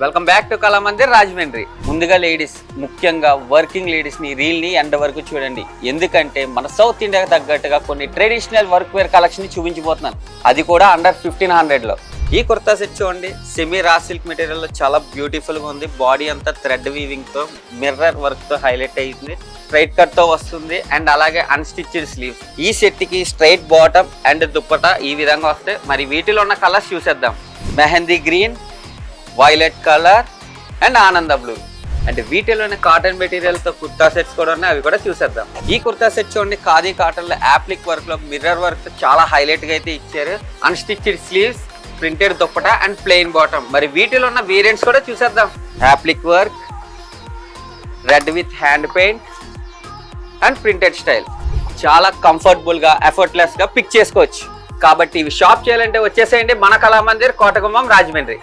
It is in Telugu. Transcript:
Welcome back to Kalamandir Rajahmundry. ముందుగా లేడీస్, ముఖ్యంగా వర్కింగ్ లేడీస్ని రీల్ని ఎండ్ వరకు చూడండి. ఎందుకంటే మన సౌత్ ఇండియాకి తగ్గట్టుగా కొన్ని ట్రెడిషనల్ వర్క్ వేర్ కలెక్షన్ చూపించబోతున్నాను, అది కూడా అండర్ 1500లో. ఈ కుర్తా సెట్ చూడండి, సెమీ రా సిల్క్ మెటీరియల్లో చాలా బ్యూటిఫుల్గా ఉంది. బాడీ అంతా థ్రెడ్ వీవింగ్తో మిర్రర్ వర్క్తో హైలైట్ అయ్యింది. స్ట్రైట్ కట్తో వస్తుంది అండ్ అలాగే అన్స్టిచ్డ్ స్లీవ్స్. ఈ సెట్కి స్ట్రైట్ బాటమ్ అండ్ దుప్పటా ఈ విధంగా వస్తాయి. మరి వీటిలో ఉన్న కలర్స్ చూసేద్దాం. Mehndi green, violet colour and ఆనంద బ్లూ. అంటే వీటిలోనే కాటన్ మెటీరియల్తో కుర్తా సెట్స్ కూడా ఉన్నాయి, అవి కూడా చూసేద్దాం. ఈ కుర్తా సెట్ చూడండి, ఖాదీ కాటన్లో యాప్లిక్ వర్క్లో మిర్రర్ వర్క్ చాలా హైలైట్గా అయితే ఇచ్చారు. Unstitched sleeves, printed dupatta and plain bottom. మరి వీటిలో ఉన్న వేరియంట్స్ కూడా చూసేద్దాం. Appliqué work, red with hand paint and printed style. చాలా కంఫర్టబుల్గా ఎఫర్ట్లెస్గా పిక్ చేసుకోవచ్చు. కాబట్టి ఇవి షాప్ చేయాలంటే వచ్చేసేయండి మన కళామందిర్, కోటగుమ్మం, రాజమండ్రి.